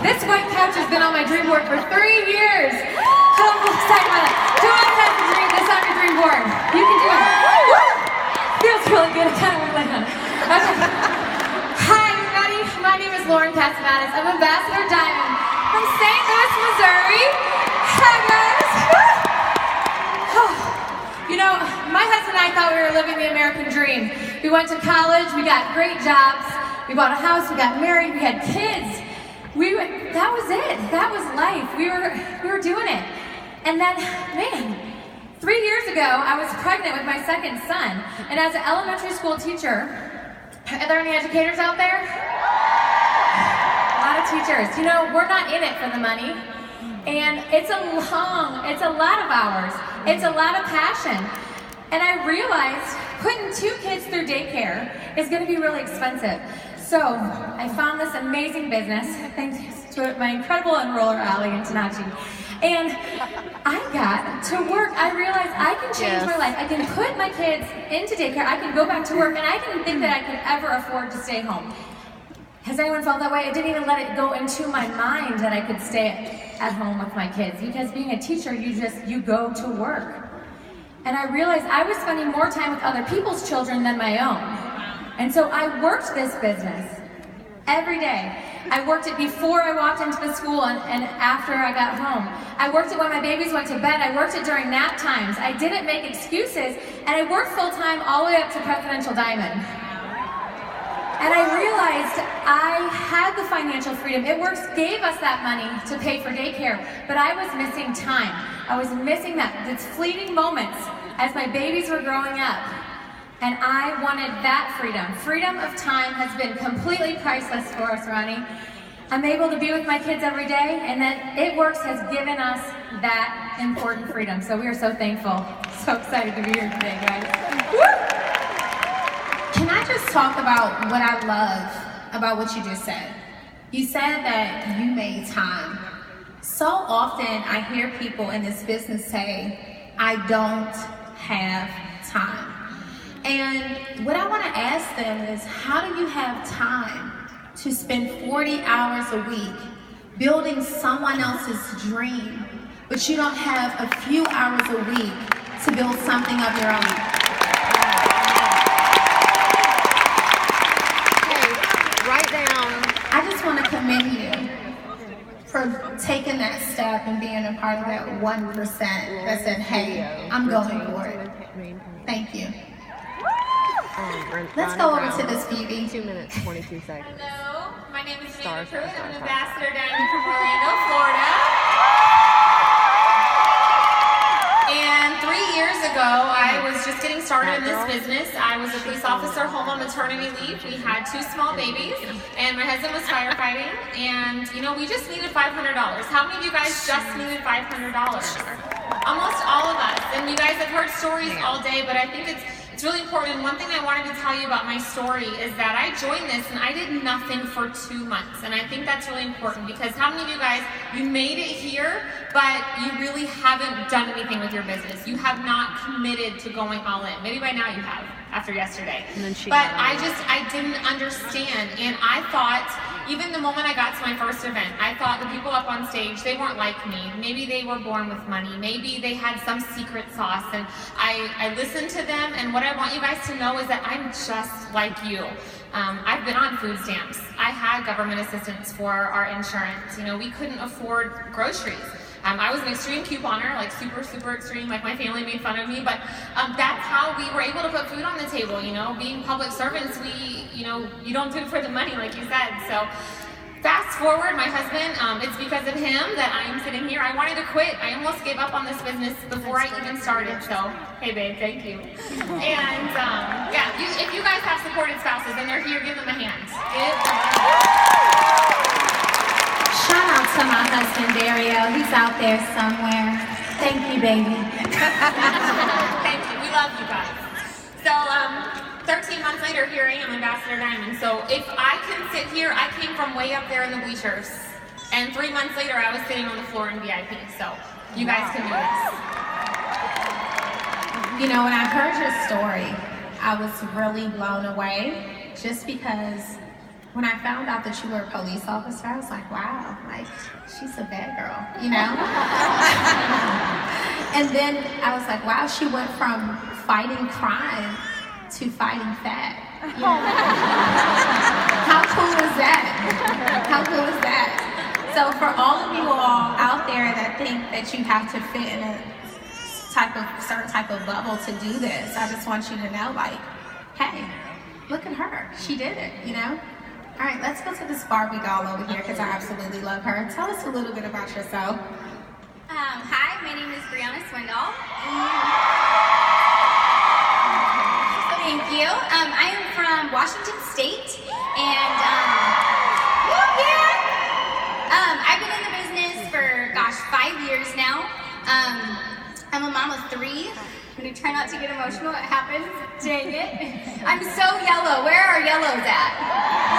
This white couch has been on my dream board for 3 years. So excited about it. Who else has a dream that's on your dream board? You can do it. Woo! Feels really good. I kind of want to lay on it. Okay. Hi, everybody. My name is Lauren Cassamatis. I'm Ambassador Diamond from St. Louis, Missouri. Hi, guys. You know, my husband and I thought we were living the American dream. We went to college, we got great jobs, we bought a house, we got married, we had kids. That was it. That was life. We were doing it. And then, man, 3 years ago, I was pregnant with my second son. And as an elementary school teacher, are there any educators out there? A lot of teachers. You know, we're not in it for the money. And it's a lot of hours. It's a lot of passion. And I realized putting 2 kids through daycare is gonna be really expensive. So I found this amazing business, thanks to my incredible enroller, Ali in Tenachi. And I got to work. I realized I can change my life. I can put my kids into daycare. I can go back to work, and I didn't think that I could ever afford to stay home. Has anyone felt that way? I didn't even let it go into my mind that I could stay at home with my kids, because being a teacher, you go to work. And I realized I was spending more time with other people's children than my own. And so I worked this business every day. I worked it before I walked into the school and after I got home. I worked it when my babies went to bed. I worked it during nap times. I didn't make excuses, and I worked full time all the way up to Presidential Diamond. And I realized I had the financial freedom. It gave us that money to pay for daycare, but I was missing time. I was missing these fleeting moments as my babies were growing up. And I wanted that freedom. Freedom of time has been completely priceless for us, Ronnie. I'm able to be with my kids every day, and that It Works has given us that important freedom. So we are so thankful. So excited to be here today, guys. Woo! Can I just talk about what I love about what you just said? You said that you made time. So often I hear people in this business say, I don't have time. And what I want to ask them is, how do you have time to spend 40 hours a week building someone else's dream, but you don't have a few hours a week to build something of your own? I just want to commend you for taking that step and being a part of that 1% that said, hey, I'm going for it. Thank you. Let's go over to this Phoebe. 2 minutes, 22 seconds. Hello, my name is Amanda Pruitt. I'm Ambassador Diamond from Orlando, Florida. And 3 years ago, I was just getting started in this business. I was a police officer home on maternity leave. We had 2 small babies, and my husband was firefighting. And, you know, we just needed $500. How many of you guys just needed $500? Almost all of us. And you guys have heard stories all day, but I think it's really important. One thing I wanted to tell you about my story is that I joined this and I did nothing for 2 months. And I think that's really important, because how many of you guys, you made it here, but you really haven't done anything with your business. You have not committed to going all in. Maybe by now you have, after yesterday. But I didn't understand. And I thought, even the moment I got to my first event, I thought the people up on stage, they weren't like me. Maybe they were born with money. Maybe they had some secret sauce. And I listened to them, and what I want you guys to know is that I'm just like you. I've been on food stamps. I had government assistance for our insurance. You know, we couldn't afford groceries. I was an extreme couponer, like super, super extreme, like my family made fun of me, but that's how we were able to put food on the table, you know. Being public servants, you don't do it for the money, like you said. So fast forward, my husband, it's because of him that I am sitting here. I wanted to quit. I almost gave up on this business before I even started, so hey babe, thank you. And yeah, if you guys have supported spouses and they're here, give them a hand. Shout out to my husband, Dario. He's out there somewhere. Thank you, baby. Thank you. We love you guys. So, 13 months later, here I am, Ambassador Diamond. So if I can sit here, I came from way up there in the bleachers. And 3 months later, I was sitting on the floor in VIP. So you guys can do this. You know, when I heard your story, I was really blown away, just because when I found out that you were a police officer, I was like, wow, like, she's a bad girl, you know? And then I was like, wow, she went from fighting crime to fighting fat. You know? How cool is that? How cool is that? So for all of you all out there that think that you have to fit in a certain type of bubble to do this, I just want you to know, like, hey, look at her. She did it, you know? All right, let's go to this Barbie doll over here because I absolutely love her. Tell us a little bit about yourself. Hi, my name is Brianna Swindoll. Thank you. I am from Washington State, and I've been in the business for, 5 years now. I'm a mom of 3. I'm gonna try not to get emotional. It happens. Dang it. I'm so yellow. Where are yellows at?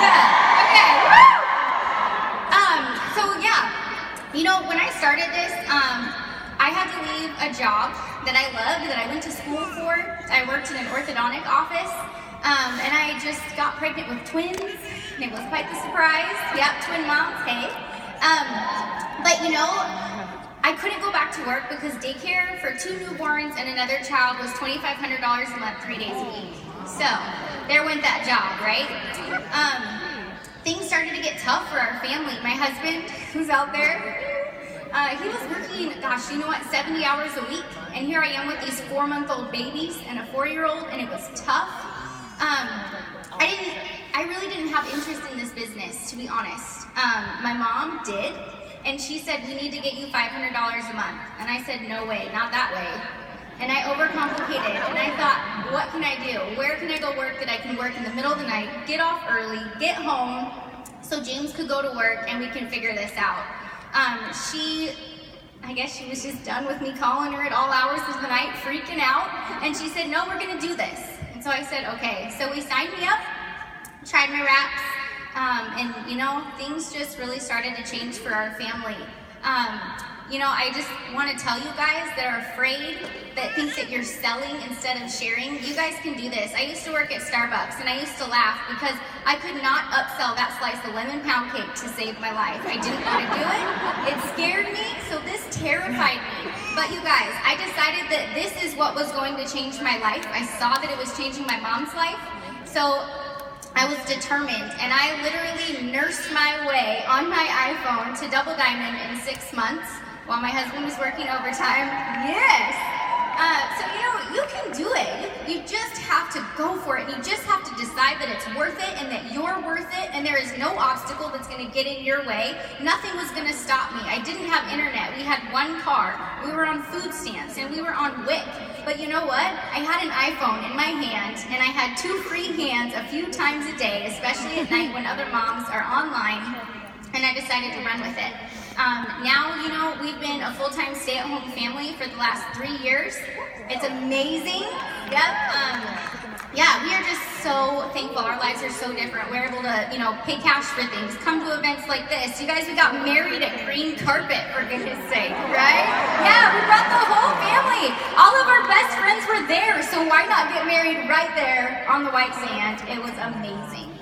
Yeah. Okay. Woo! You know, when I started this, I had to leave a job that I loved, that I went to school for. I worked in an orthodontic office, and I just got pregnant with twins, and it was quite the surprise. Yep, twin moms. Hey. But you know, I couldn't go back to work because daycare for 2 newborns and another child was $2,500 a month, 3 days a week. So there went that job, right? Things started to get tough for our family. My husband, who's out there, he was working, 70 hours a week. And here I am with these 4-month-old babies and a 4-year-old, and it was tough. I really didn't have interest in this business, to be honest. My mom did. And she said, we need to get you $500 a month. And I said, no way, not that way. And I overcomplicated, and I thought, what can I do? Where can I go work that I can work in the middle of the night, get off early, get home, so James could go to work and we can figure this out. I guess she was just done with me calling her at all hours of the night, freaking out. And she said, no, we're gonna do this. And so I said, okay. So we signed me up, tried my wraps, and you know, things just really started to change for our family. You know, I just want to tell you guys that are afraid, that think that you're selling instead of sharing, you guys can do this. I used to work at Starbucks, and I used to laugh because I could not upsell that slice of lemon pound cake to save my life. I didn't want to do it. It scared me, so this terrified me. But you guys, I decided that this is what was going to change my life. I saw that it was changing my mom's life, so I was determined, and I literally nursed my way on my iPhone to Double Diamond in 6 months while my husband was working overtime. Yes! So, you know, you can do it. You just have to go for it. You just have to decide that it's worth it and that you're worth it, and there is no obstacle that's going to get in your way. Nothing was going to stop me. I didn't have internet. We had 1 car. We were on food stamps, and we were on WIC. But you know what? I had an iPhone in my hand, and I had 2 free hands a few times a day, especially at night when other moms are online, and I decided to run with it. Now, you know, we've been a full-time stay-at-home family for the last 3 years. It's amazing. Yep. Yeah, we are just so thankful. Our lives are so different. We're able to, you know, pay cash for things, come to events like this. You guys, we got married at green carpet, for goodness sake, right? Yeah, we brought the whole family. All of our best friends were there, so why not get married right there on the white sand? It was amazing.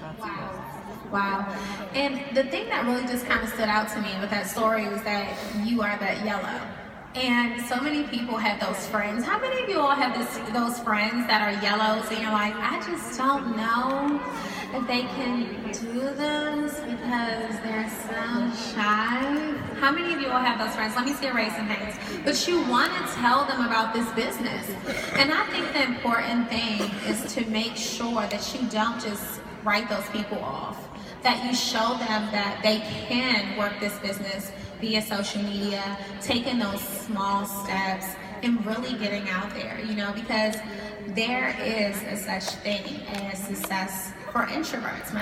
Wow. And the thing that really just kind of stood out to me with that story was that you are that yellow. And so many people have those friends. How many of you all have those friends that are yellows and you're like, I just don't know if they can do this because they're so shy? How many of you all have those friends? Let me see a raise of hands. But you want to tell them about this business. And I think the important thing is to make sure that you don't just write those people off. That you show them that they can work this business via social media, taking those small steps and really getting out there, you know, because there is a such thing as success for introverts.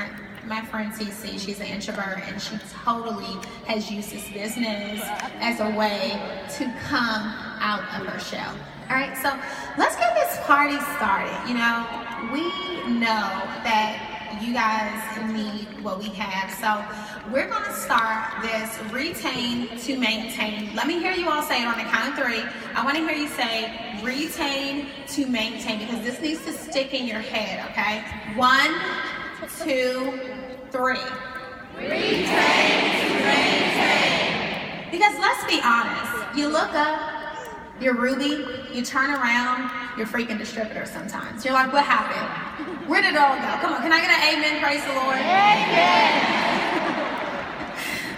My friend Cece, she's an introvert, and she totally has used this business as a way to come out of her shell. All right, so let's get this party started. You know, we know that you guys need what we have. So we're going to start this retain to maintain. Let me hear you all say it on the count of 3. I want to hear you say retain to maintain because this needs to stick in your head, okay? 1, 2, 3. Because let's be honest, you look up, you're Ruby, you turn around, you're freaking distributor sometimes. You're like, what happened? Where did it all go? Come on, can I get an amen? Praise the Lord.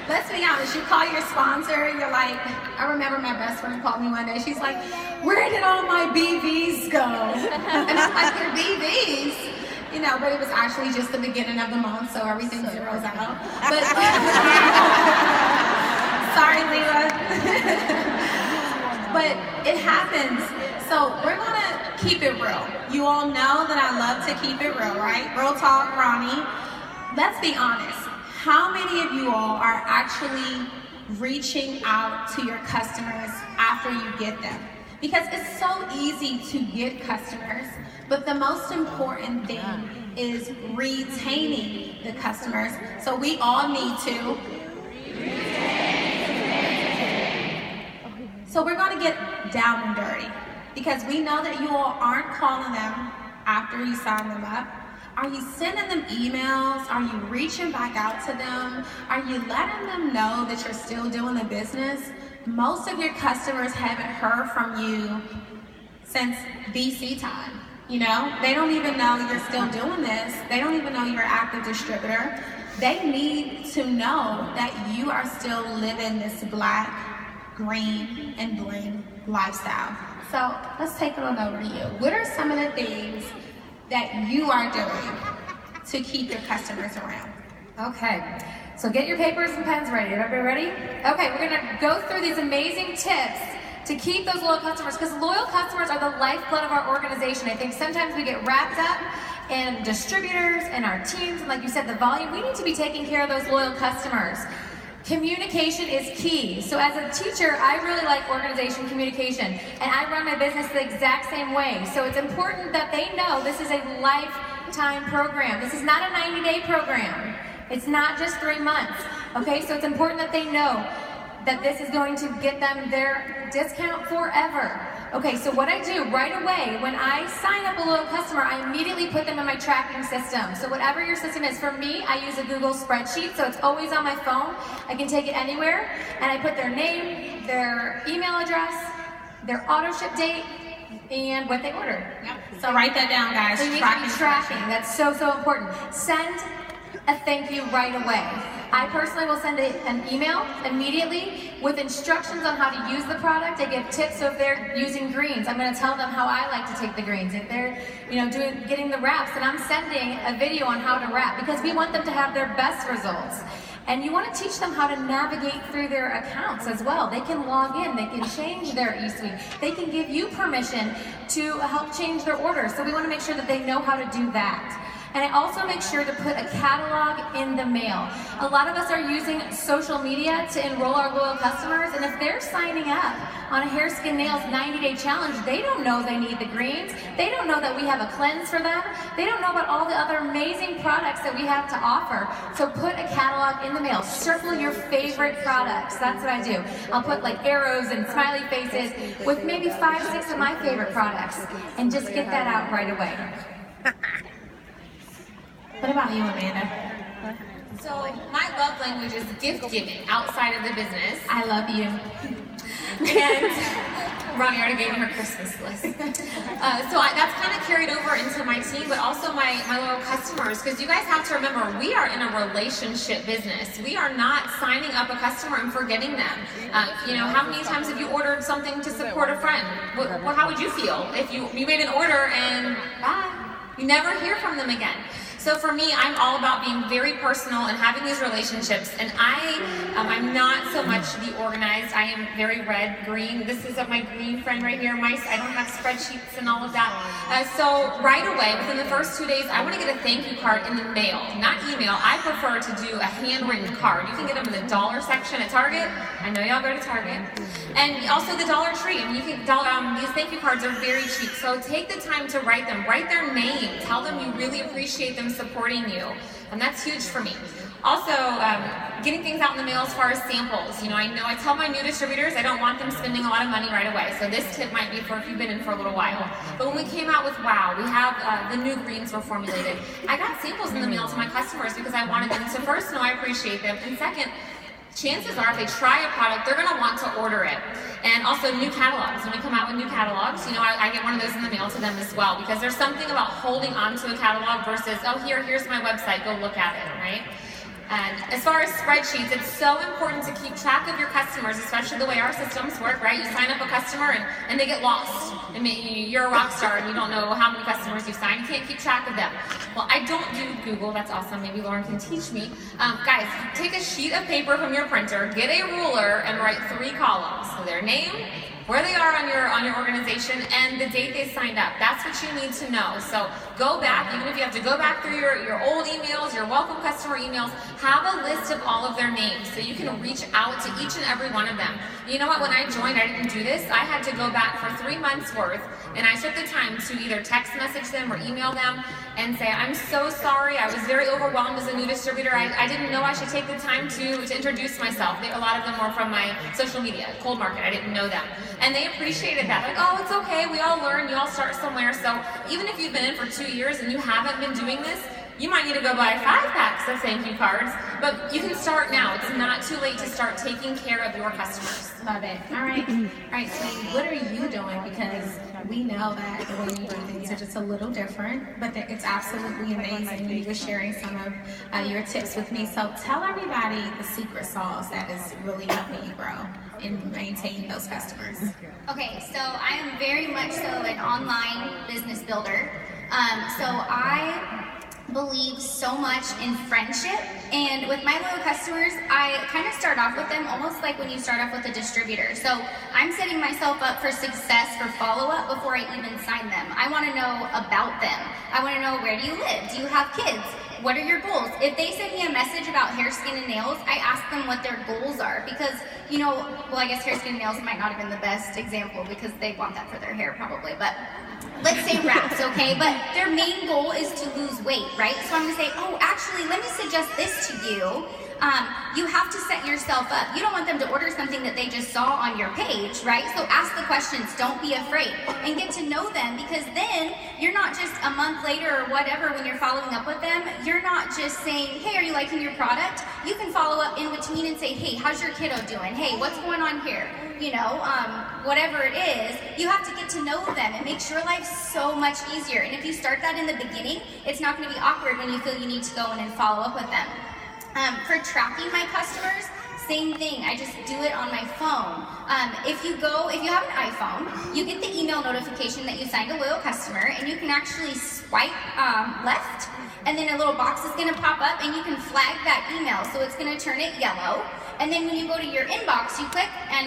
Let's be honest, you call your sponsor, you're like, I remember my best friend called me one day, she's like, where did all my BVs go? And I'm like, your BVs? You know, but it was actually just the beginning of the month, so everything zeroes out. But sorry, Leela. But it happens. So we're gonna keep it real. You all know that I love to keep it real, right? Real talk, Ronnie. Let's be honest. How many of you all are actually reaching out to your customers after you get them? Because it's so easy to get customers, but the most important thing is retaining the customers. So we all need to. So we're going to get down and dirty because we know that you all aren't calling them after you sign them up. Are you sending them emails? Are you reaching back out to them? Are you letting them know that you're still doing the business? Most of your customers haven't heard from you since BC time. You know, they don't even know you're still doing this. They don't even know you're an active distributor. They need to know that you are still living this black, green, and bling lifestyle. So let's take it on over to you. What are some of the things that you are doing to keep your customers around? Okay, so get your papers and pens ready. Everybody ready? Okay, we're gonna go through these amazing tips to keep those loyal customers, because loyal customers are the lifeblood of our organization. I think sometimes we get wrapped up in distributors and our teams, and like you said, the volume. We need to be taking care of those loyal customers. Communication is key. So as a teacher, I really like organization communication, and I run my business the exact same way. So it's important that they know this is a lifetime program. This is not a 90-day program. It's not just 3 months. Okay, so it's important that they know that this is going to get them their discount forever. Okay, so what I do right away, when I sign up a loyal customer, I immediately put them in my tracking system. So whatever your system is, for me, I use a Google spreadsheet, so it's always on my phone. I can take it anywhere, and I put their name, their email address, their auto ship date, and what they ordered. Yep. So write that down, guys. So you need to be tracking. That's so, so important. Send a thank you right away. I personally will send an email immediately with instructions on how to use the product. I give tips. So if they're using greens, I'm going to tell them how I like to take the greens. If they're, getting the wraps, then I'm sending a video on how to wrap, because we want them to have their best results. And you want to teach them how to navigate through their accounts as well. They can log in, they can change their e-suite, they can give you permission to help change their orders. So we want to make sure that they know how to do that. And I also make sure to put a catalog in the mail. A lot of us are using social media to enroll our loyal customers, and if they're signing up on a Hair, Skin, Nails 90-day challenge, they don't know they need the greens. They don't know that we have a cleanse for them. They don't know about all the other amazing products that we have to offer. So put a catalog in the mail. Circle your favorite products. That's what I do. I'll put like arrows and smiley faces with maybe 5, 6 of my favorite products, and just get that out right away. What about you, Amanda? So my love language is gift giving outside of the business. I love you. And Ronnie already gave me her Christmas list. So that's kind of carried over into my team, but also my loyal customers, because you guys have to remember, we are in a relationship business. We are not signing up a customer and forgetting them. How many times have you ordered something to support a friend? How would you feel if you made an order and bye? You never hear from them again. So for me, I'm all about being very personal and having these relationships. And I'm not so much the organized. I am very red, green. This is my green friend right here. I don't have spreadsheets and all of that. So right away, within the first 2 days, I want to get a thank you card in the mail, not email. I prefer to do a handwritten card. You can get them in the dollar section at Target. I know y'all go to Target. And also the Dollar Tree. These thank you cards are very cheap. So take the time to write them. Write their name. Tell them you really appreciate them supporting you. And that's huge for me. Also, getting things out in the mail as far as samples. You know I tell my new distributors I don't want them spending a lot of money right away. So this tip might be for if you've been in for a little while. But when we came out with Wow, we have the new greens were formulated. I got samples in the mail to my customers because I wanted them to first know I appreciate them, and second, chances are if they try a product, they're going to want to order it. And also new catalogs. When we come out with new catalogs, I get one of those in the mail to them as well, because there's something about holding onto a catalog versus, oh, here's my website, go look at it, right? And as far as spreadsheets, it's so important to keep track of your customers, especially the way our systems work, right? You sign up a customer and they get lost. I mean, you're a rock star and you don't know how many customers you've signed. You can't keep track of them. Well, I don't do Google. That's awesome. Maybe Lauren can teach me. Guys, take a sheet of paper from your printer, get a ruler, and write 3 columns. So their name, where they are on your organization, and the date they signed up. That's what you need to know. So go back, even if you have to go back through your old emails, your welcome customer emails, have a list of all of their names so you can reach out to each and every one of them. You know what, when I joined, I didn't do this. I had to go back for 3 months worth, and I took the time to either text message them or email them and say, I'm so sorry, I was very overwhelmed as a new distributor. I didn't know I should take the time to introduce myself. A lot of them were from my social media, cold market, I didn't know them. And they appreciated that. Like, oh, it's okay, we all learn, you all start somewhere. So even if you've been in for 2 years and you haven't been doing this, you might need to go buy 5 packs of thank you cards, but you can start now. It's not too late to start taking care of your customers. Love it. All right, sweetie, what are you doing? Because we know that the way you do things are just a little different, but it's absolutely amazing. You were sharing some of your tips with me. So tell everybody the secret sauce that is really helping you grow and maintain those customers. Okay, so I am very much so an online business builder. So I believe so much in friendship, and with my loyal customers, I kind of start off with them almost like when you start off with a distributor. So I'm setting myself up for success for follow-up before I even sign them. I want to know about them. I want to know, where do you live? Do you have kids? What are your goals? If they send me a message about hair, skin, and nails, I ask them what their goals are, because, well, I guess hair, skin, and nails might not have been the best example because they want that for their hair probably, but let's say wraps, okay? But their main goal is to lose weight, right? So I'm gonna say, oh, actually, let me suggest this to you. You have to set yourself up. You don't want them to order something that they just saw on your page, right? So ask the questions, don't be afraid, and get to know them, because then you're not just a month later or whatever when you're following up with them, you're not just saying, hey, are you liking your product? You can follow up in between and say, hey, how's your kiddo doing? Hey, what's going on here? Whatever it is, you have to get to know them. It makes your life so much easier. And if you start that in the beginning, it's not going to be awkward when you feel you need to go in and follow up with them. For tracking my customers, same thing. I just do it on my phone. If you have an iPhone, you get the email notification that you signed a loyal customer, and you can actually swipe left, and then a little box is going to pop up, and you can flag that email. So it's going to turn it yellow. And then when you go to your inbox, you click and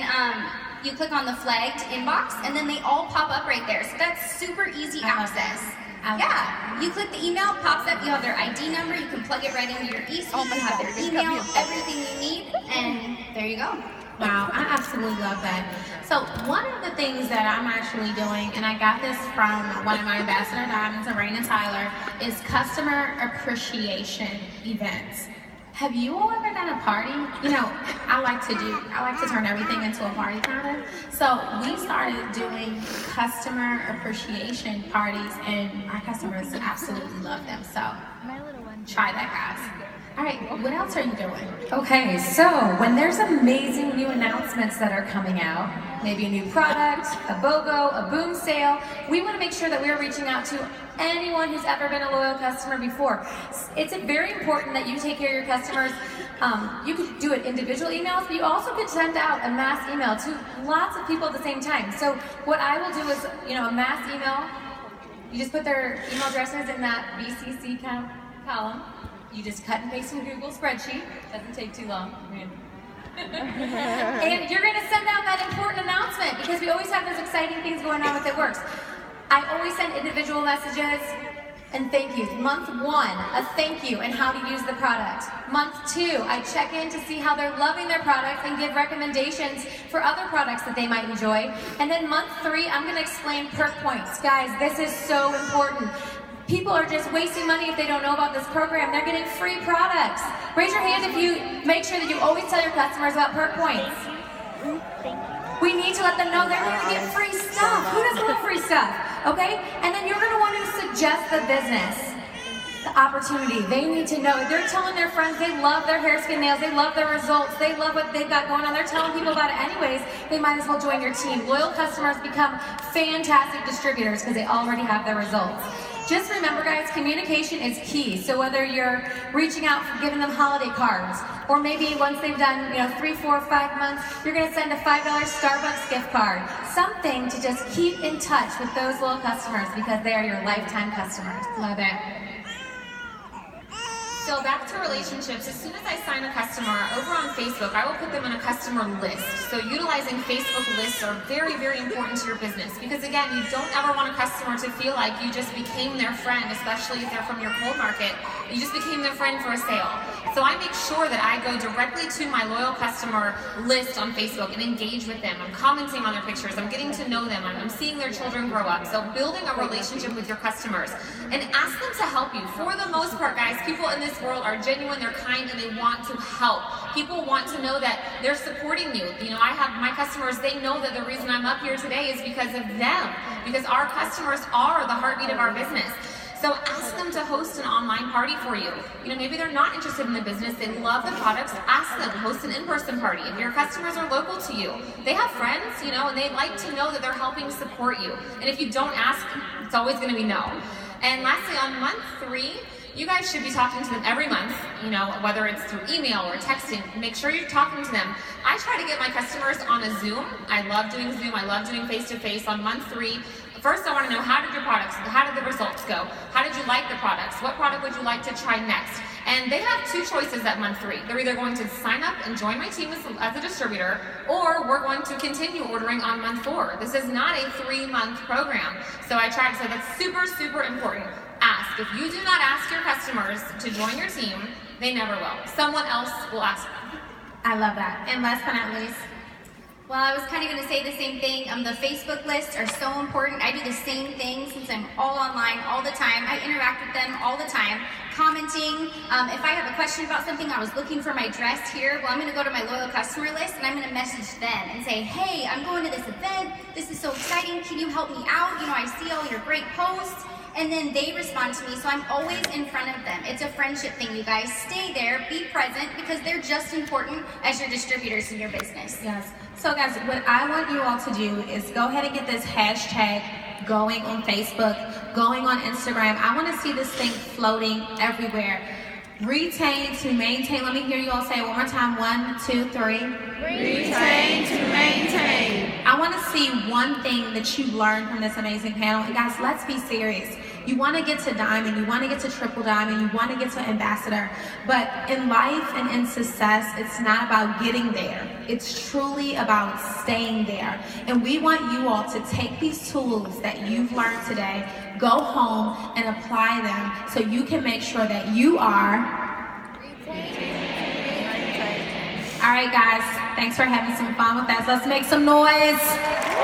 you click on the flagged inbox, and then they all pop up right there. So that's super easy access. Yeah, you click the email, pops up, you have their ID number, you can plug it right into your eSpeed, you have their email, everything you need, and there you go. Wow, I absolutely love that. So one of the things that I'm actually doing, and I got this from one of my ambassador diamonds, Raina Tyler, is customer appreciation events. Have you all ever done a party? I like to turn everything into a party kind of. So we started doing customer appreciation parties, and our customers absolutely love them. So try that, guys. All right, what else are you doing? Okay, so when there's amazing new announcements that are coming out, maybe a new product, a BOGO, a boom sale, we want to make sure that we're reaching out to anyone who's ever been a loyal customer before. It's very important that you take care of your customers. You could do it individual emails, but you also could send out a mass email to lots of people at the same time. So what I will do is, a mass email, you just put their email addresses in that BCC column. You just cut and paste from Google spreadsheet. Doesn't take too long. And you're going to send out that important announcement, because we always have those exciting things going on with It Works. I always send individual messages and thank yous. Month 1, a thank you and how to use the product. Month 2, I check in to see how they're loving their products and give recommendations for other products that they might enjoy. And then month 3, I'm going to explain perk points. Guys, this is so important. People are just wasting money if they don't know about this program. They're getting free products. Raise your hand if you make sure that you always tell your customers about Perk Points. We need to let them know they're going to get free stuff. Who doesn't want free stuff? Okay? And then you're going to want to suggest the business, the opportunity. They need to know. They're telling their friends they love their hair, skin, nails. They love their results. They love what they've got going on. They're telling people about it anyways. They might as well join your team. Loyal customers become fantastic distributors because they already have their results. Just remember, guys, communication is key. So whether you're reaching out, giving them holiday cards, or maybe once they've done, 3, 4, 5 months, you're going to send a $5 Starbucks gift card. Something to just keep in touch with those loyal customers because they are your lifetime customers. Love it. So back to relationships, as soon as I sign a customer over on Facebook, I will put them in a customer list. So utilizing Facebook lists are very, very important to your business because again, you don't ever want a customer to feel like you just became their friend, especially if they're from your cold market. You just became their friend for a sale. So I make sure that I go directly to my loyal customer list on Facebook and engage with them. I'm commenting on their pictures, I'm getting to know them, I'm seeing their children grow up. So building a relationship with your customers and ask them to help you. For the most part, guys, people in this world are genuine, they're kind, and they want to help. People want to know that they're supporting you. I have my customers, they know that the reason I'm up here today is because of them, because our customers are the heartbeat of our business. So ask them to host an online party for you. Maybe they're not interested in the business, they love the products, ask them, host an in-person party. If your customers are local to you, they have friends, and they like to know that they're helping support you. And if you don't ask, it's always going to be no. And lastly, on month 3, you guys should be talking to them every month, whether it's through email or texting. Make sure you're talking to them. I try to get my customers on a Zoom. I love doing Zoom. I love doing face-to-face on month 3. First, I want to know, how did the results go? How did you like the products? What product would you like to try next? And they have 2 choices at month 3. They're either going to sign up and join my team as a distributor, or we're going to continue ordering on month 4. This is not a 3-month program. So I try to say that's super, super important. Ask. If you do not ask your customers to join your team, they never will. Someone else will ask them. I love that. And last but not least, well, I was kind of going to say the same thing. The Facebook lists are so important. I do the same thing since I'm all online all the time. I interact with them all the time, commenting. If I have a question about something, I was looking for my dress here, well, I'm going to go to my loyal customer list and I'm going to message them and say, hey, I'm going to this event. This is so exciting. Can you help me out? I see all your great posts. And then they respond to me, so I'm always in front of them. It's a friendship thing, you guys. Stay there, be present, because they're just important as your distributors in your business. yes. So guys, what I want you all to do is go ahead and get this hashtag going on Facebook, going on Instagram. I want to see this thing floating everywhere. Retain to maintain. Let me hear you all say it one more time. 1, 2, 3. Retain to maintain. I want to see one thing that you learned from this amazing panel. And guys, let's be serious. You want to get to diamond, you want to get to triple diamond, you want to get to ambassador. But in life and in success, it's not about getting there. It's truly about staying there. And we want you all to take these tools that you've learned today, go home and apply them so you can make sure that you are. All right, guys, thanks for having some fun with us. Let's make some noise.